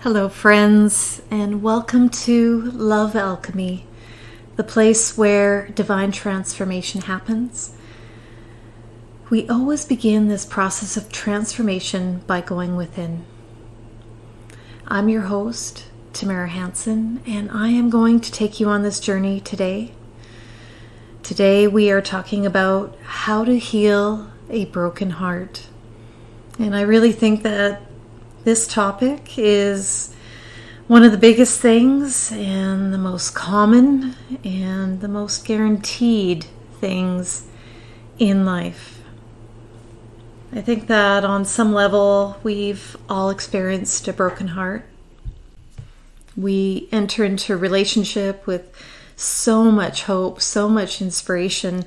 Hello, friends, and welcome to Love Alchemy, the place where divine transformation happens. We always begin this process of transformation by going within. I'm your host, Tamara Hanson, and I am going to take you on this journey today. Today we are talking about how to heal a broken heart. And I really think that this topic is one of the biggest things and the most common and the most guaranteed things in life. I think that on some level we've all experienced a broken heart. We enter into a relationship with so much hope, so much inspiration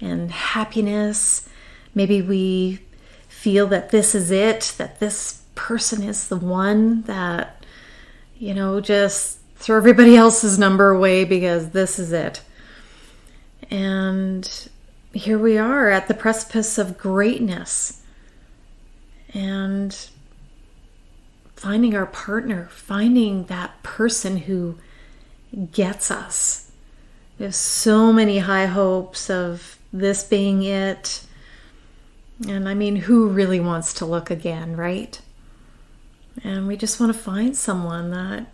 and happiness. Maybe we feel that this is it, that this person is the one, that, just throw everybody else's number away because this is it. And here we are at the precipice of greatness and finding our partner, finding that person who gets us. We have so many high hopes of this being it. And I mean, who really wants to look again, right? And we just want to find someone that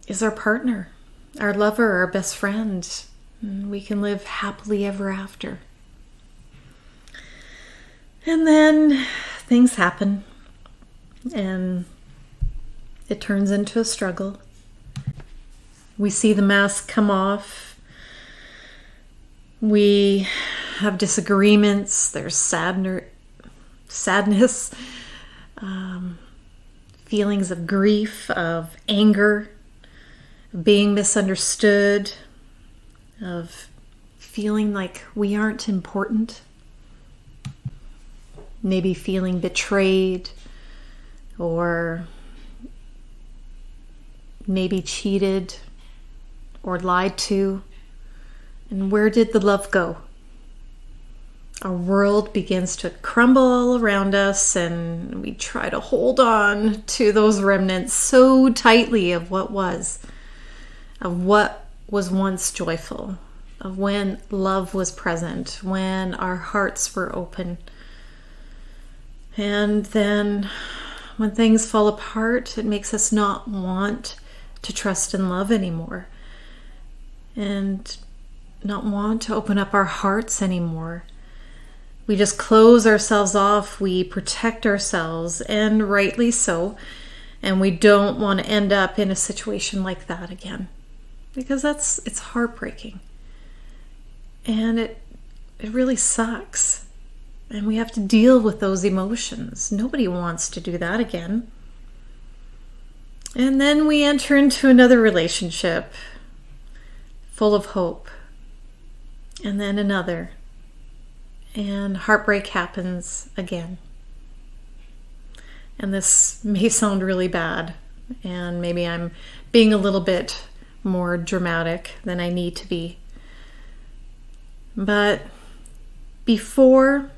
is our partner, our lover, our best friend. And we can live happily ever after. And then things happen and it turns into a struggle. We see the mask come off. We have disagreements. There's sadness, feelings of grief, of anger, of being misunderstood, of feeling like we aren't important, maybe feeling betrayed, or maybe cheated or lied to. And where did the love go? Our world begins to crumble all around us, and we try to hold on to those remnants so tightly of what was once joyful, of when love was present, when our hearts were open. And then when things fall apart, it makes us not want to trust and love anymore, and not want to open up our hearts anymore. We just close ourselves off, we protect ourselves, and rightly so, and we don't want to end up in a situation like that again, because it's heartbreaking, and it really sucks, and we have to deal with those emotions. Nobody wants to do that again. And then we enter into another relationship full of hope, and then another. And heartbreak happens again. And this may sound really bad, and maybe I'm being a little bit more dramatic than I need to be. But before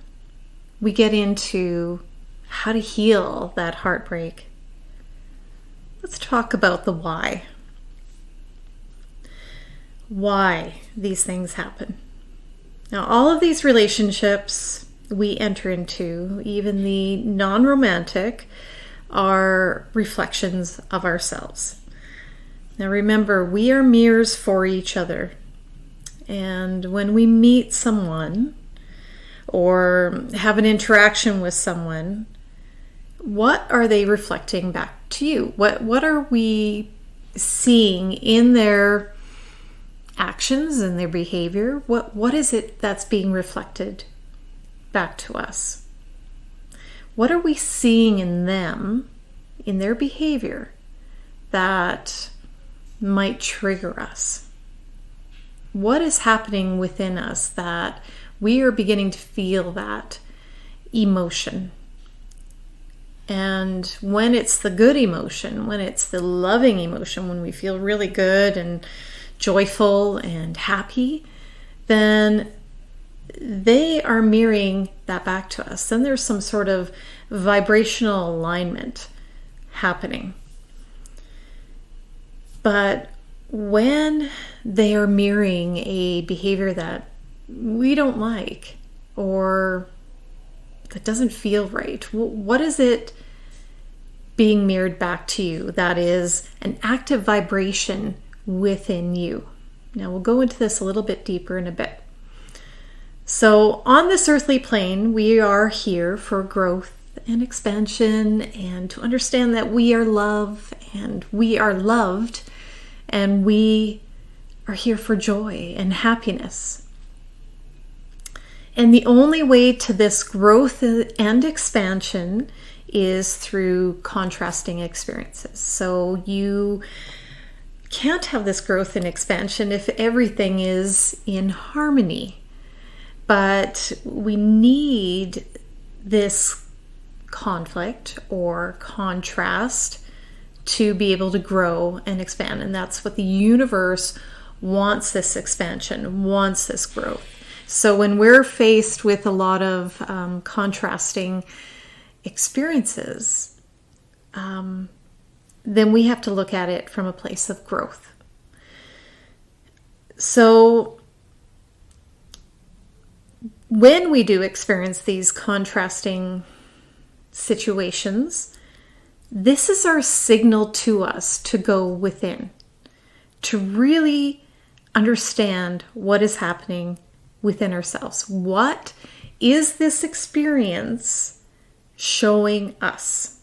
we get into how to heal that heartbreak, let's talk about the why. Why these things happen. Now, all of these relationships we enter into, even the non-romantic, are reflections of ourselves. Now, remember, we are mirrors for each other. And when we meet someone or have an interaction with someone, what are they reflecting back to you? What are we seeing in their actions and their behavior? What is it that's being reflected back to us? What are we seeing in them, in their behavior, that might trigger us? What is happening within us that we are beginning to feel that emotion? And when it's the good emotion, when it's the loving emotion, when we feel really good and joyful and happy, then they are mirroring that back to us. Then there's some sort of vibrational alignment happening. But when they are mirroring a behavior that we don't like or that doesn't feel right, what is it being mirrored back to you that is an active vibration within you? Now we'll go into this a little bit deeper in a bit. So on this earthly plane, we are here for growth and expansion and to understand that we are love and we are loved and we are here for joy and happiness. And the only way to this growth and expansion is through contrasting experiences. So you can't have this growth and expansion if everything is in harmony. But we need this conflict or contrast to be able to grow and expand. And that's what the universe wants, this expansion, wants this growth. So when we're faced with a lot of contrasting experiences, then we have to look at it from a place of growth. So when we do experience these contrasting situations, this is our signal to us to go within, to really understand what is happening within ourselves. What is this experience showing us?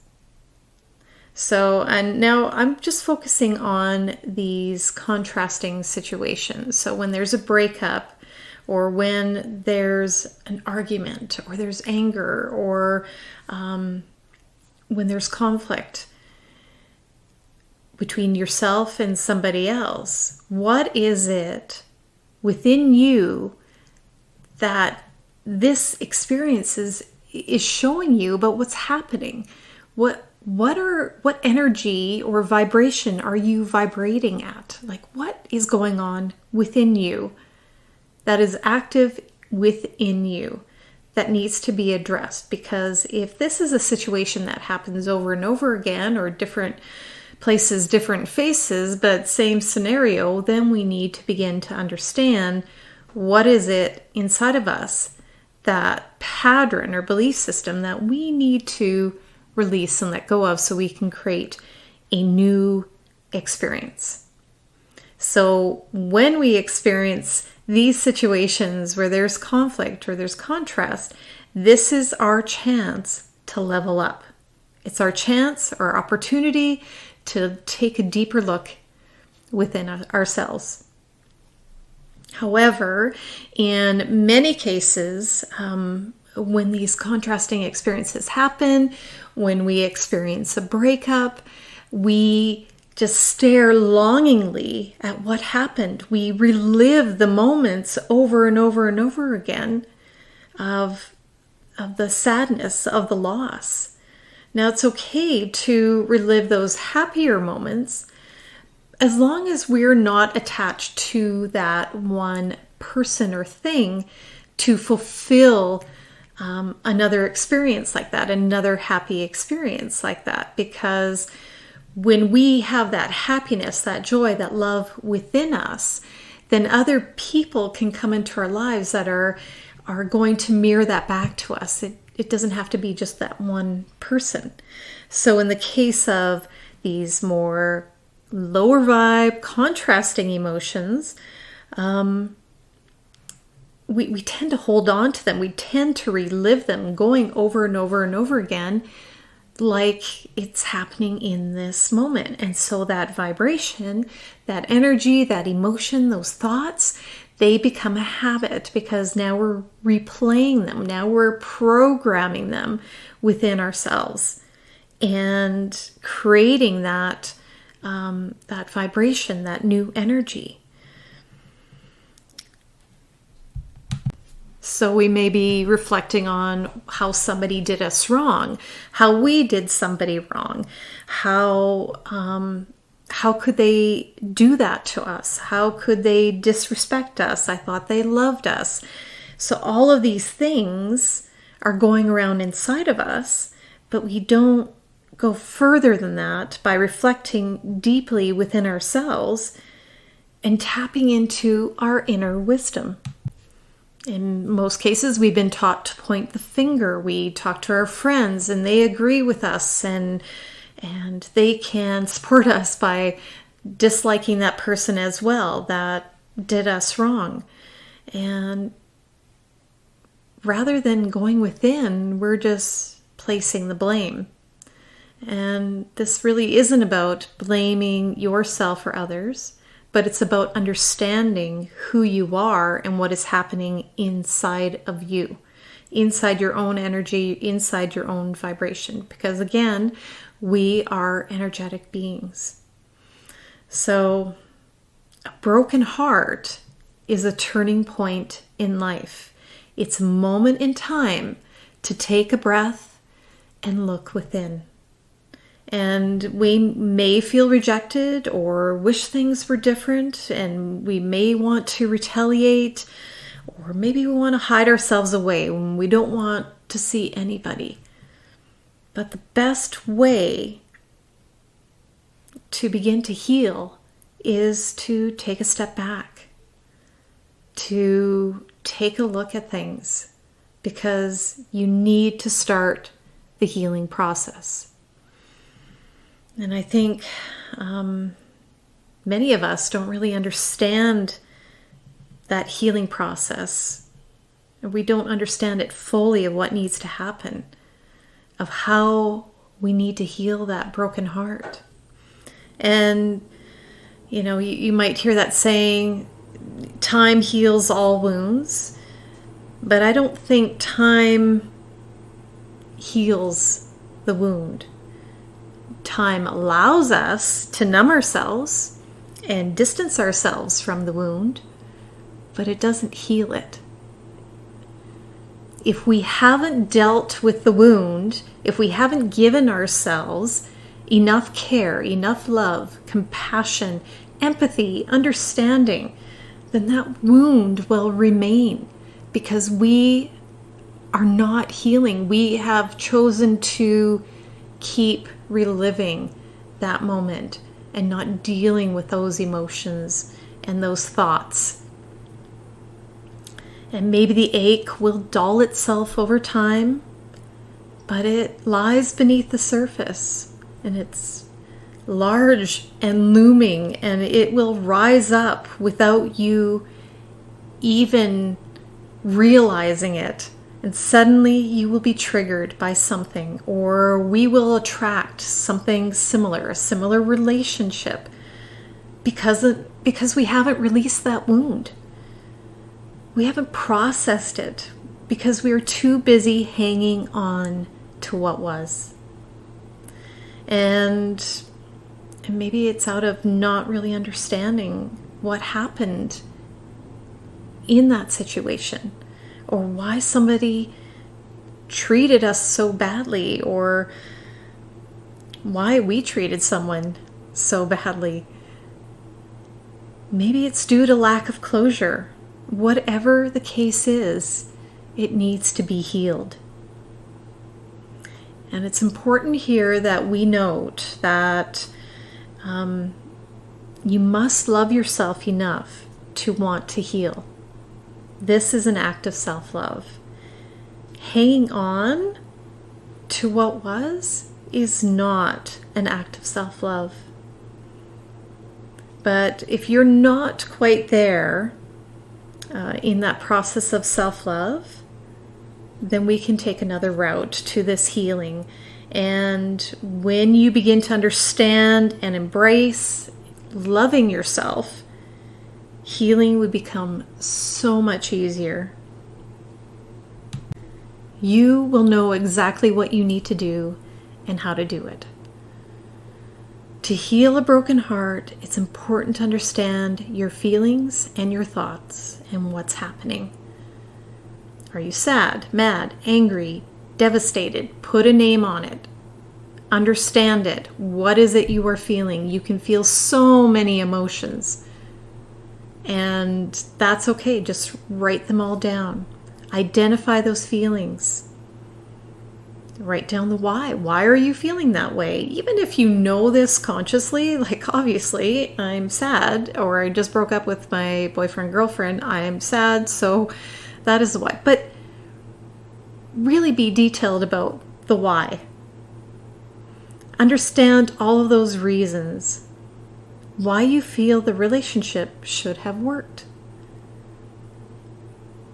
So, and now I'm just focusing on these contrasting situations. So when there's a breakup, or when there's an argument, or there's anger, or when there's conflict between yourself and somebody else, what is it within you that this experience is showing you about what's happening? What energy or vibration are you vibrating at? Like, what is going on within you that is active within you that needs to be addressed? Because if this is a situation that happens over and over again, or different places, different faces, but same scenario, then we need to begin to understand what is it inside of us, that pattern or belief system that we need to release and let go of so we can create a new experience. So when we experience these situations where there's conflict or there's contrast, this is our chance to level up. It's our chance or opportunity to take a deeper look within ourselves. However, in many cases, when these contrasting experiences happen, when we experience a breakup, we just stare longingly at what happened. We relive the moments over and over and over again of the sadness of the loss. Now, it's okay to relive those happier moments as long as we're not attached to that one person or thing to fulfill another experience like that, another happy experience like that. Because when we have that happiness, that joy, that love within us, then other people can come into our lives that are going to mirror that back to us. It doesn't have to be just that one person. So in the case of these more lower vibe, contrasting emotions, we tend to hold on to them. We tend to relive them, going over and over and over again, like it's happening in this moment. And so that vibration, that energy, that emotion, those thoughts, they become a habit because now we're replaying them. Now we're programming them within ourselves and creating that vibration, that new energy. So we may be reflecting on how somebody did us wrong, how we did somebody wrong, how could they do that to us? How could they disrespect us? I thought they loved us. So all of these things are going around inside of us, but we don't go further than that by reflecting deeply within ourselves and tapping into our inner wisdom. In most cases, we've been taught to point the finger. We talk to our friends and they agree with us, and they can support us by disliking that person as well that did us wrong. And rather than going within, we're just placing the blame. And this really isn't about blaming yourself or others, but it's about understanding who you are and what is happening inside of you, inside your own energy, inside your own vibration. Because again, we are energetic beings. So a broken heart is a turning point in life. It's a moment in time to take a breath and look within. And we may feel rejected or wish things were different, and we may want to retaliate, or maybe we want to hide ourselves away when we don't want to see anybody. But the best way to begin to heal is to take a step back, to take a look at things, because you need to start the healing process. And I think many of us don't really understand that healing process. We don't understand it fully of what needs to happen, of how we need to heal that broken heart. And, you might hear that saying, time heals all wounds, but I don't think time heals the wound. Time allows us to numb ourselves and distance ourselves from the wound, but it doesn't heal it. If we haven't dealt with the wound, if we haven't given ourselves enough care, enough love, compassion, empathy, understanding, then that wound will remain because we are not healing. We have chosen to keep reliving that moment and not dealing with those emotions and those thoughts. And maybe the ache will dull itself over time, but it lies beneath the surface and it's large and looming, and it will rise up without you even realizing it. And suddenly you will be triggered by something, or we will attract something similar, a similar relationship, because we haven't released that wound. We haven't processed it because we are too busy hanging on to what was. And maybe it's out of not really understanding what happened in that situation, or why somebody treated us so badly, or why we treated someone so badly. Maybe it's due to lack of closure. Whatever the case is, it needs to be healed. And it's important here that we note that you must love yourself enough to want to heal. This is an act of self-love. Hanging on to what was is not an act of self-love. But if you're not quite there in that process of self-love, then we can take another route to this healing. And when you begin to understand and embrace loving yourself, healing would become so much easier. You will know exactly what you need to do and how to do it. To heal a broken heart, it's important to understand your feelings and your thoughts and what's happening. Are you sad, mad, angry, devastated? Put a name on it. Understand it. What is it you are feeling? You can feel so many emotions. And that's okay. Just write them all down. Identify those feelings. Write down the why. Why are you feeling that way? Even if you know this consciously, like obviously I'm sad, or I just broke up with my boyfriend, girlfriend, I'm sad, so that is the why. But really be detailed about the why. Understand all of those reasons why you feel the relationship should have worked.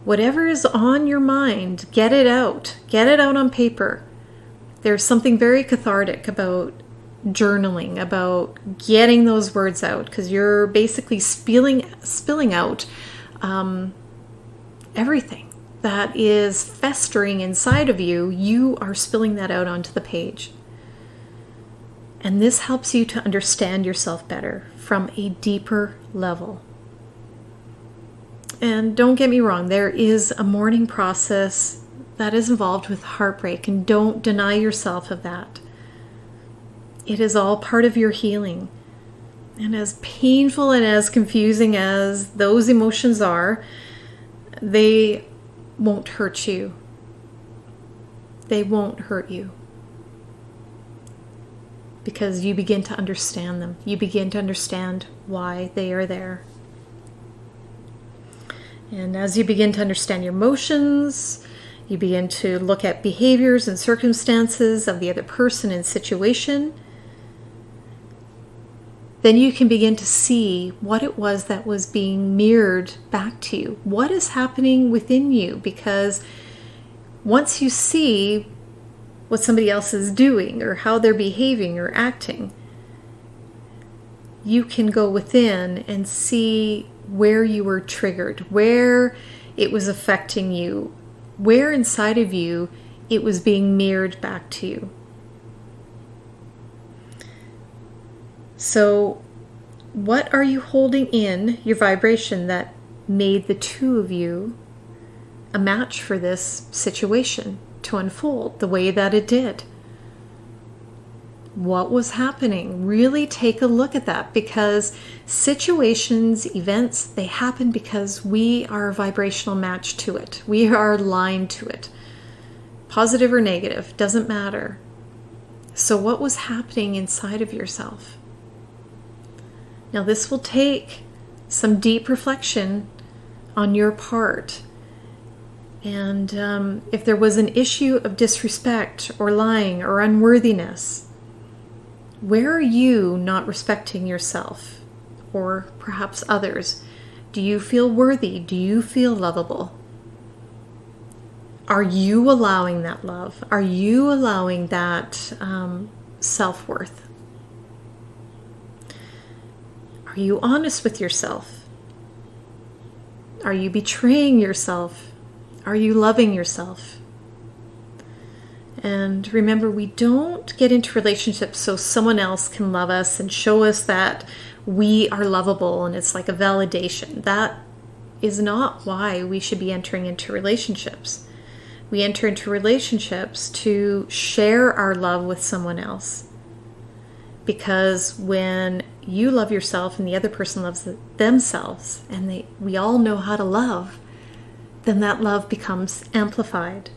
Whatever is on your mind, get it out. Get it out on paper. There's something very cathartic about journaling, about getting those words out, because you're basically spilling out everything that is festering inside of you. You are spilling that out onto the page. And this helps you to understand yourself better from a deeper level. And don't get me wrong, there is a mourning process that is involved with heartbreak, and don't deny yourself of that. It is all part of your healing. And as painful and as confusing as those emotions are, they won't hurt you. They won't hurt you. Because you begin to understand them. You begin to understand why they are there. And as you begin to understand your emotions, you begin to look at behaviors and circumstances of the other person and situation, then you can begin to see what it was that was being mirrored back to you. What is happening within you? Because once you see what somebody else is doing or how they're behaving or acting, you can go within and see where you were triggered, where it was affecting you, where inside of you it was being mirrored back to you. So, what are you holding in your vibration that made the two of you a match for this situation to unfold the way that it did? What was happening? Really take a look at that, because situations, events, they happen because we are a vibrational match to it. We are aligned to it. Positive or negative, doesn't matter. So what was happening inside of yourself? Now this will take some deep reflection on your part. And if there was an issue of disrespect or lying or unworthiness, where are you not respecting yourself or perhaps others? Do you feel worthy? Do you feel lovable? Are you allowing that love? Are you allowing that self-worth? Are you honest with yourself? Are you betraying yourself? Are you loving yourself? And remember, we don't get into relationships so someone else can love us and show us that we are lovable, and it's like a validation. That is not why we should be entering into relationships. We enter into relationships to share our love with someone else. Because when you love yourself and the other person loves themselves, and we all know how to love, then that love becomes amplified.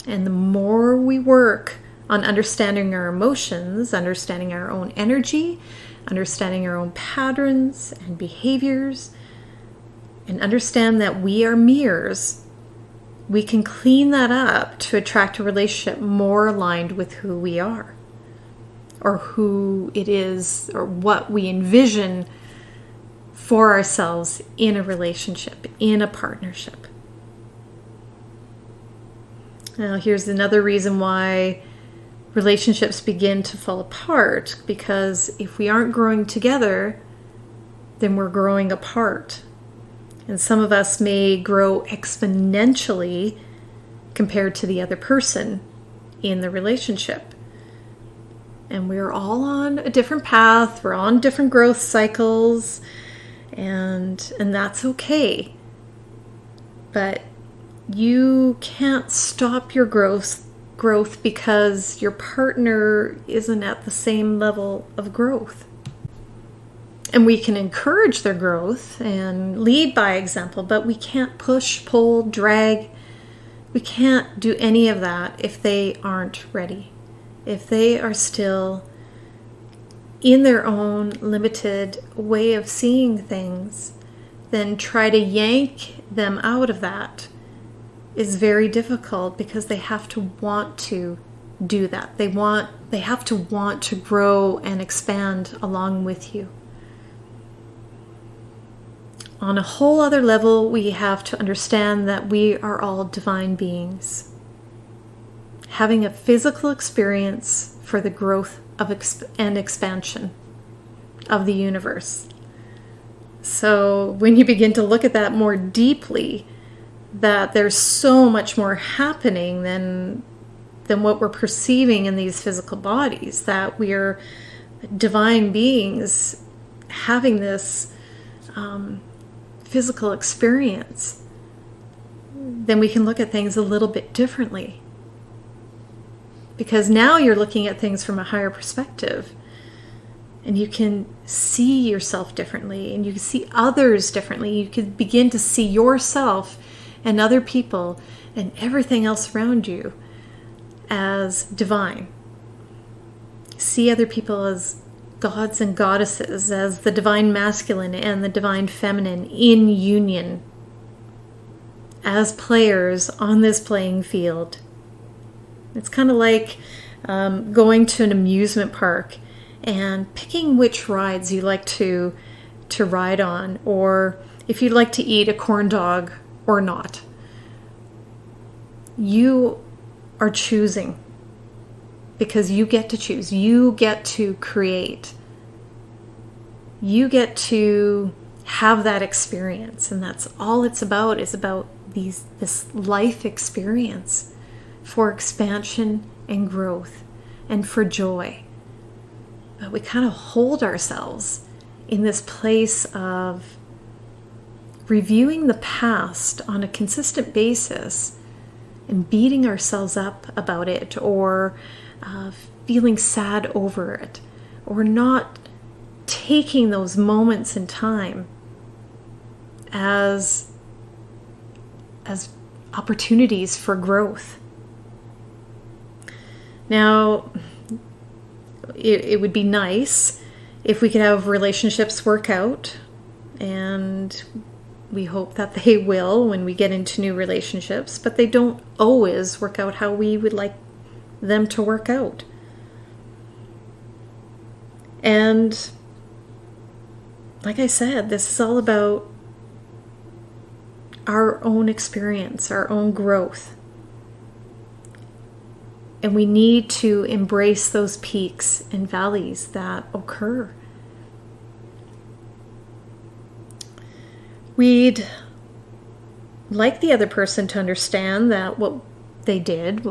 And the more we work on understanding our emotions, understanding our own energy, understanding our own patterns and behaviors, and understand that we are mirrors, we can clean that up to attract a relationship more aligned with who we are, or who it is, or what we envision for ourselves in a relationship, in a partnership. Now, here's another reason why relationships begin to fall apart, because if we aren't growing together, then we're growing apart. And some of us may grow exponentially compared to the other person in the relationship. And we're all on a different path, we're on different growth cycles, and that's okay. But you can't stop your growth because your partner isn't at the same level of growth. And we can encourage their growth and lead by example, but we can't push, pull, drag We can't do any of that if they aren't ready. If they are still in their own limited way of seeing things, then try to yank them out of that is very difficult, because they have to want to do that. They have to want to grow and expand along with you. On a whole other level, we have to understand that we are all divine beings, having a physical experience for the growth of and expansion of the universe. So when you begin to look at that more deeply, that there's so much more happening than what we're perceiving in these physical bodies, that we are divine beings having this physical experience, then we can look at things a little bit differently. Because now you're looking at things from a higher perspective, and you can see yourself differently, and you can see others differently. You can begin to see yourself and other people and everything else around you as divine. See other people as gods and goddesses, as the divine masculine and the divine feminine in union, as players on this playing field. It's kind of like going to an amusement park and picking which rides you like to ride on, or if you'd like to eat a corn dog or not. You are choosing, because you get to choose. You get to create. You get to have that experience, and that's all it's about. Is about this life experience for expansion and growth and for joy. But we kind of hold ourselves in this place of reviewing the past on a consistent basis and beating ourselves up about it, or feeling sad over it, or not taking those moments in time as opportunities for growth. Now, it would be nice if we could have relationships work out, and we hope that they will when we get into new relationships, but they don't always work out how we would like them to work out. And like I said, this is all about our own experience, our own growth. And we need to embrace those peaks and valleys that occur. We'd like the other person to understand that what they did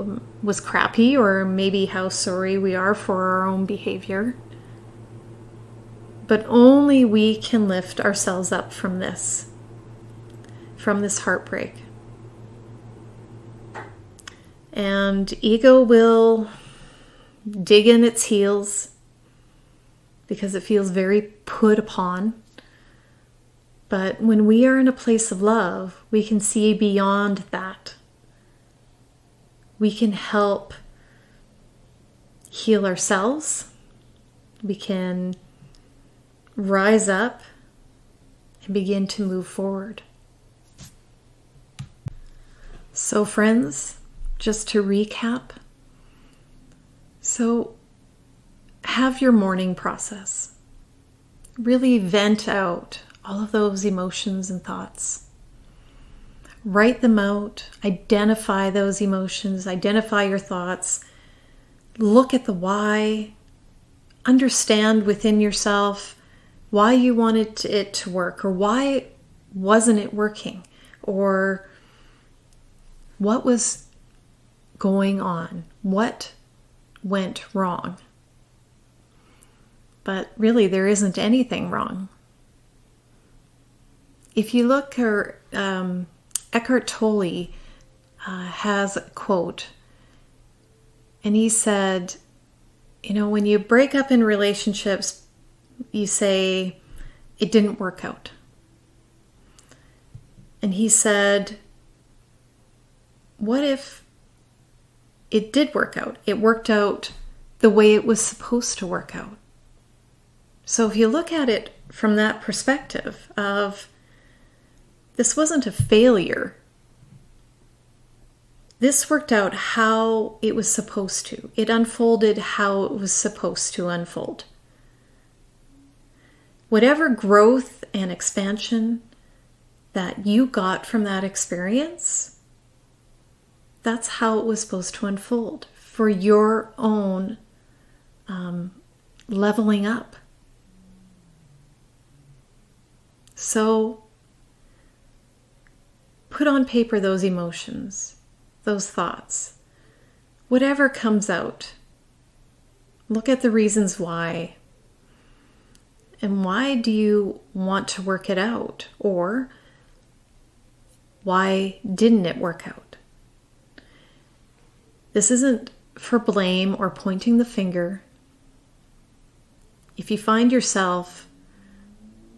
was crappy, or maybe how sorry we are for our own behavior. But only we can lift ourselves up from this heartbreak. And ego will dig in its heels because it feels very put upon. But when we are in a place of love, we can see beyond that. We can help heal ourselves. We can rise up and begin to move forward. So friends, just to recap, so have your morning process. Really vent out all of those emotions and thoughts. Write them out, identify those emotions, identify your thoughts, look at the why, understand within yourself why you wanted it to work, or why wasn't it working, or what was going on, what went wrong. But really, there isn't anything wrong. If you look, Eckhart Tolle has a quote, and he said, when you break up in relationships, you say, it didn't work out. And he said, what if it did work out? It worked out the way it was supposed to work out. So if you look at it from that perspective of, this wasn't a failure. This worked out how it was supposed to. It unfolded how it was supposed to unfold. Whatever growth and expansion that you got from that experience, that's how it was supposed to unfold for your own leveling up. So put on paper those emotions, those thoughts, whatever comes out. Look at the reasons why. And why do you want to work it out? Or why didn't it work out? This isn't for blame or pointing the finger. If you find yourself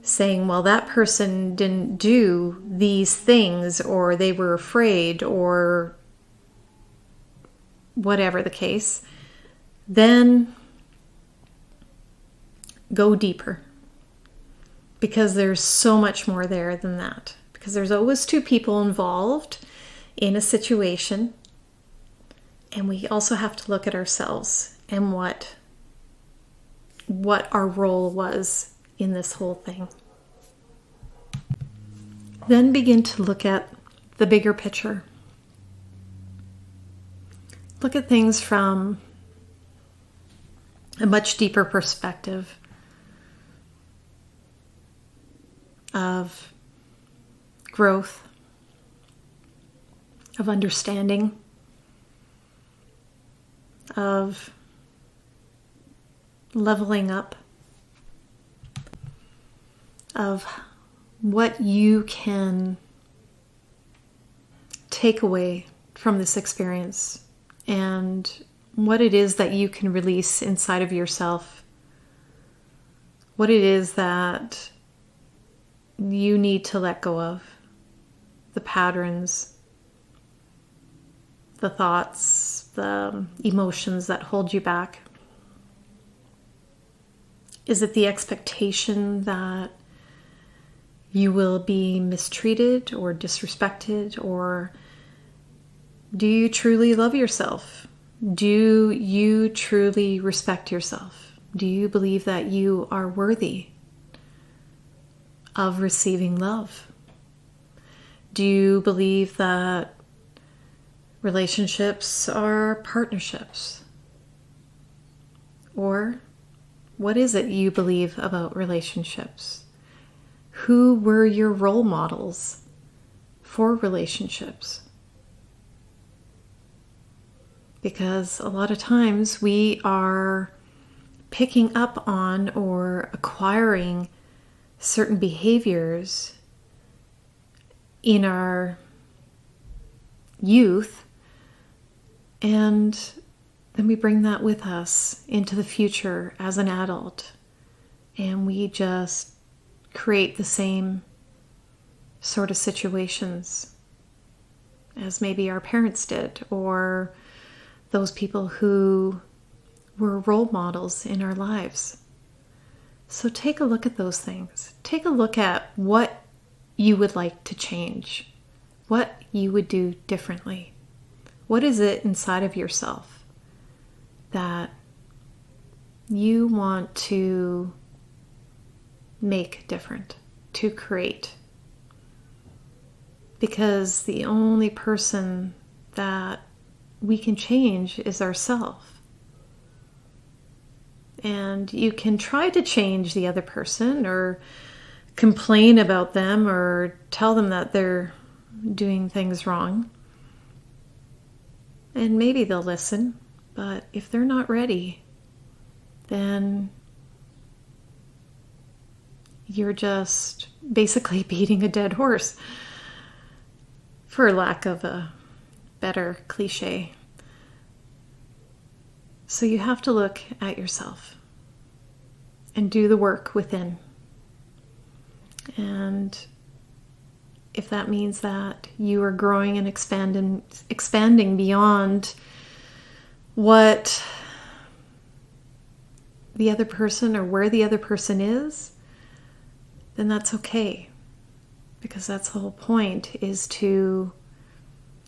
saying, well, that person didn't do these things, or they were afraid, or whatever the case, then go deeper. Because there's so much more there than that. Because there's always two people involved in a situation. And we also have to look at ourselves and what our role was in this whole thing. Then begin to look at the bigger picture. Look at things from a much deeper perspective of growth, of understanding, of leveling up, of what you can take away from this experience and what it is that you can release inside of yourself, what it is that you need to let go of, the patterns, the thoughts, the emotions that hold you back. Is it the expectation that you will be mistreated or disrespected? Or do you truly love yourself? Do you truly respect yourself? Do you believe that you are worthy of receiving love? Do you believe that relationships are partnerships? Or what is it you believe about relationships? Who were your role models for relationships? Because a lot of times we are picking up on or acquiring certain behaviors in our youth, and then we bring that with us into the future as an adult, and we just create the same sort of situations as maybe our parents did, or those people who were role models in our lives. So take a look at those things. Take a look at what you would like to change, what you would do differently. What is it inside of yourself that you want to make different, to create? Because the only person that we can change is ourselves. And you can try to change the other person or complain about them or tell them that they're doing things wrong. And maybe they'll listen, but if they're not ready, then you're just basically beating a dead horse, for lack of a better cliche. So you have to look at yourself and do the work within. And if that means that you are growing and expanding beyond what the other person or where the other person is, then that's okay. Because that's the whole point, is to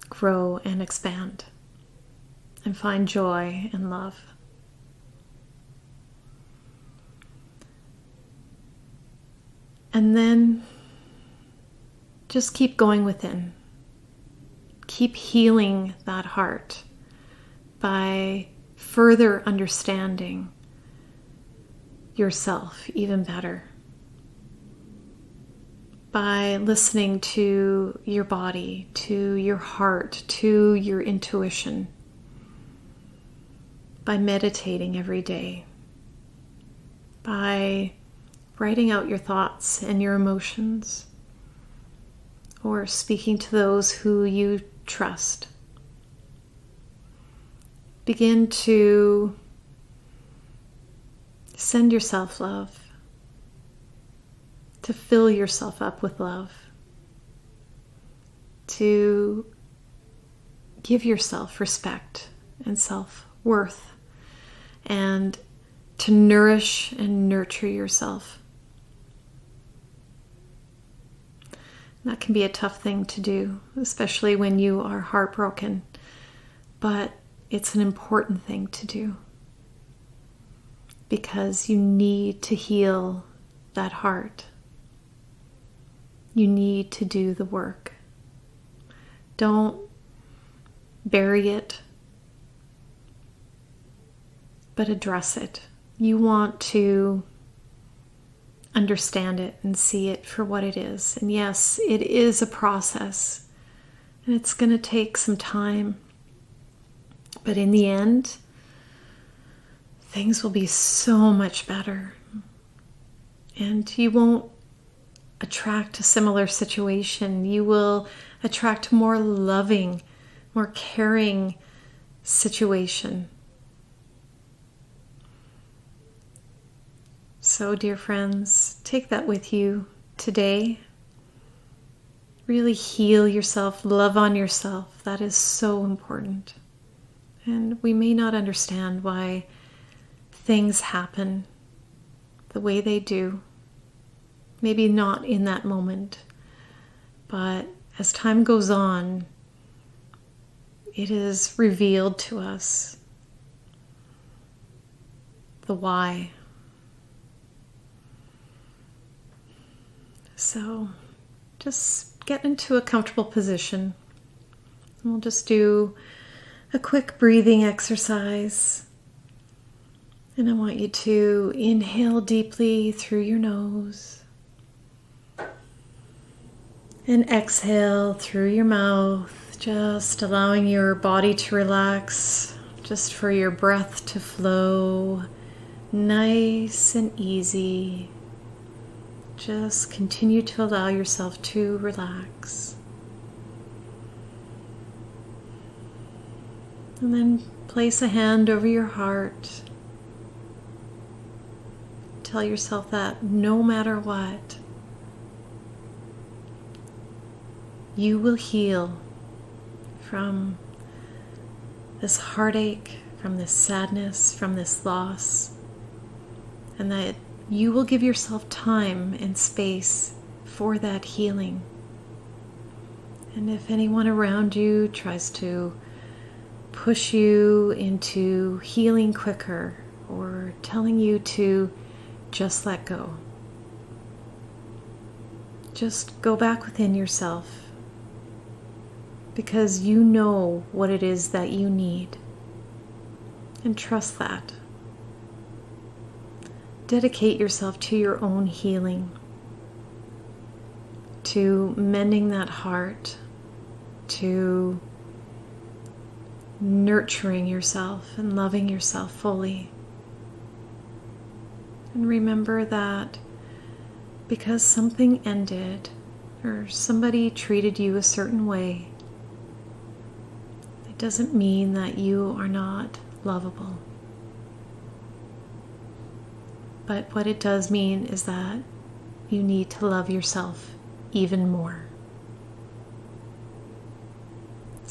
grow and expand and find joy and love. And then just keep going within. Keep healing that heart by further understanding yourself even better. By listening to your body, to your heart, to your intuition. By meditating every day. By writing out your thoughts and your emotions, or speaking to those who you trust. Begin to send yourself love, to fill yourself up with love, to give yourself respect and self-worth, and to nourish and nurture yourself. That can be a tough thing to do, especially when you are heartbroken, but it's an important thing to do because you need to heal that heart. You need to do the work. Don't bury it, but address it. You want to understand it and see it for what it is. And yes, it is a process, and it's going to take some time. But in the end, things will be so much better. And you won't attract a similar situation. You will attract a more loving, more caring situation. So, dear friends, take that with you today. Really heal yourself, love on yourself. That is so important. And we may not understand why things happen the way they do. Maybe not in that moment, but as time goes on, it is revealed to us the why. So just get into a comfortable position. We'll just do a quick breathing exercise. And I want you to inhale deeply through your nose and exhale through your mouth, just allowing your body to relax, just for your breath to flow nice and easy. Just continue to allow yourself to relax. And then place a hand over your heart. Tell yourself that no matter what, you will heal from this heartache, from this sadness, from this loss, and that you will give yourself time and space for that healing. And if anyone around you tries to push you into healing quicker or telling you to just let go, just go back within yourself, because you know what it is that you need, and trust that. Dedicate yourself to your own healing, to mending that heart, to nurturing yourself and loving yourself fully. And remember that because something ended or somebody treated you a certain way, it doesn't mean that you are not lovable. But what it does mean is that you need to love yourself even more.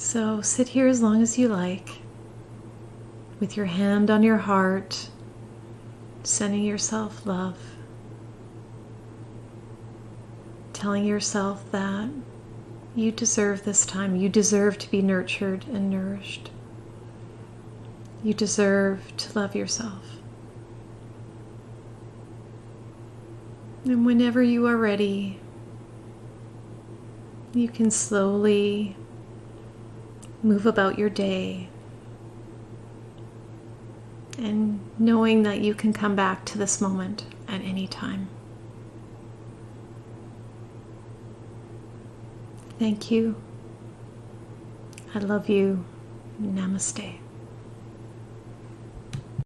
So sit here as long as you like, with your hand on your heart, sending yourself love, telling yourself that you deserve this time. You deserve to be nurtured and nourished. You deserve to love yourself. And whenever you are ready, you can slowly move about your day, and knowing that you can come back to this moment at any time. Thank you. I love you. Namaste.